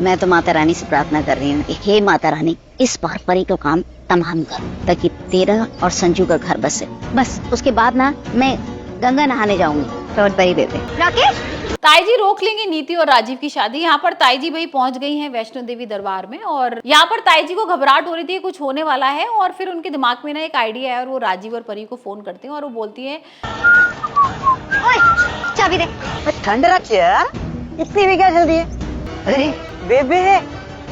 मैं तो माता रानी से प्रार्थना कर रही हूँ कि हे माता रानी, इस बार परी का काम तमाम कर, ताकि तेरा और संजू का घर बसे। बस उसके बाद ना मैं गंगा नहाने जाऊंगी। तो परी दे दे। राकेश, ताई जी रोक लेंगे नीति और राजीव की शादी। यहाँ पर ताई जी भाई पहुंच गई हैं वैष्णो देवी दरबार में, और यहाँ पर ताई जी को घबराहट हो रही थी कुछ होने वाला है, और फिर उनके दिमाग में ना एक आइडिया है और वो राजीव और परी को फोन करते हैं और वो बोलती है, ओए चाबी दे। ठंड रखी है, इतनी भी क्या जल्दी है? अरे बेबे,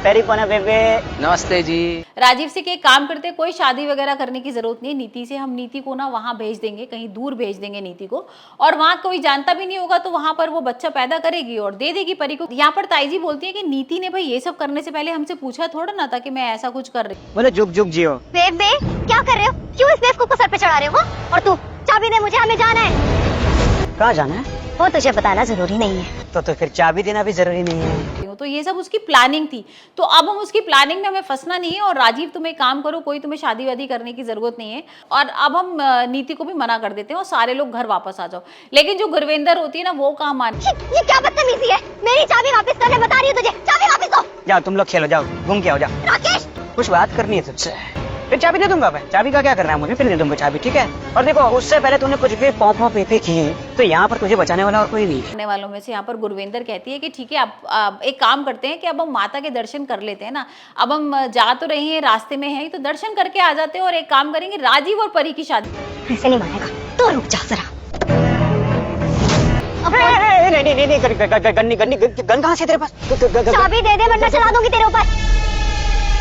पेरी पोना बेबे। नमस्ते जी। राजीव से कि एक काम करते, कोई शादी वगैरह करने की जरूरत नहीं है नीति से, हम नीति को ना वहां भेज देंगे, कहीं दूर भेज देंगे नीति को, और वहां कोई जानता भी नहीं होगा, तो वहां पर वो बच्चा पैदा करेगी और दे देगी परी को। यहाँ पर ताई जी बोलती है कि नीति ने भाई ये सब करने से पहले हमसे पूछा थोड़ा ना था कि मैं ऐसा कुछ कर रही। बोले जुग जुग जियो। बेबे क्या कर रहे हो? क्यों इस बेवकूफ को सर पे चढ़ा रहे हो? और तू चाबी दे मुझे, हमें जाना है। कहाँ जाना है? वो तुझे बताना जरूरी नहीं है। तो फिर चाबी देना भी जरूरी नहीं है। तो ये सब उसकी प्लानिंग थी, तो अब हम उसकी प्लानिंग में हमें फंसना नहीं है। और राजीव तुम एक काम करो, कोई तुम्हें शादी वादी करने की जरूरत नहीं है, और अब हम नीति को भी मना कर देते हैं और सारे लोग घर वापस आ जाओ। लेकिन जो गुरविंदर होती है ना, वो काम मान। ये क्या बदतमीजी है? मेरी चाबी वापस करने बता रही हूँ तुझे। चाबी वापस दो। जाओ तुम लोग खेलो, जाओ घूम के आओ, जाओ। राकेश, कुछ बात करनी है तुझसे। फिर चाबी दे दूंगा मैं। चाबी का क्या करना है मुझे? फिर दे दूंगा चाबी, ठीक है? और देखो, उससे पहले तूने कुछ भी पौ पे की तो यहाँ पर तुझे बचाने वाला और कोई नहीं। करने वालों में से यहाँ पर गुरविंदर कहती है कि ठीक है, आप एक काम करते हैं कि अब हम माता के दर्शन कर लेते हैं ना। अब हम जा तो रहे हैं, रास्ते में हैं, तो दर्शन करके आ जाते हैं, और एक काम करेंगे, राजीव और परी की शादी। ऐसे नहीं मानेगा तो रुक जा जरा। नहीं, गन कहाँ से तेरे पास? चाबी दे दे वरना चला दूंगी तेरे ऊपर।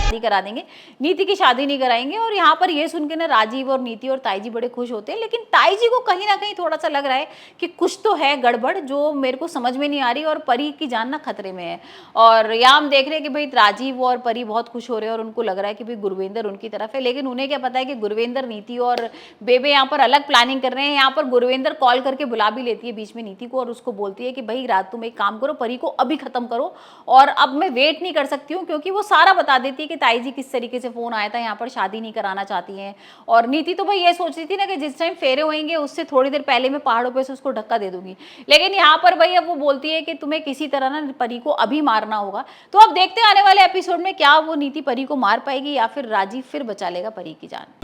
शादी करा देंगे, नीति की शादी नहीं कराएंगे। और यहाँ पर ये सुन के ना राजीव और नीति और ताई जी बड़े खुश होते हैं, लेकिन ताई जी को कहीं ना कहीं थोड़ा सा लग रहा है कि कुछ तो है गड़बड़ जो मेरे को समझ में नहीं आ रही, और परी की जान ना खतरे में है। और यहाँ हम देख रहे हैं कि भाई राजीव और परी बहुत खुश हो रहे हैं, और उनको लग रहा है कि भाई गुरविंदर उनकी तरफ है, लेकिन उन्हें क्या पता है कि गुरविंदर, नीति और बेबे यहाँ पर अलग प्लानिंग कर रहे हैं। यहाँ पर गुरविंदर कॉल करके बुला भी लेती है बीच में नीति को, और उसको बोलती है कि भाई रात तुम एक काम करो, परी को अभी खत्म करो, और अब मैं वेट नहीं कर सकती हूँ, क्योंकि वो सारा बता देती है कि ताई जी किस तरीके से फोन आया था, यहाँ पर शादी नहीं कराना चाहती हैं। और नीति तो भाई ये सोच रही थी ना कि जिस टाइम फेरे होंगे उससे थोड़ी देर पहले मैं पहाड़ों पे से उसको धक्का दे दूंगी, लेकिन यहाँ पर भाई अब वो बोलती है कि तुम्हें किसी तरह ना परी को अभी मारना होगा। तो अब देखते हैं आने वाले एपिसोड में क्या वो नीति परी को मार पाएगी या फिर राजीव फिर बचा लेगा परी की जान।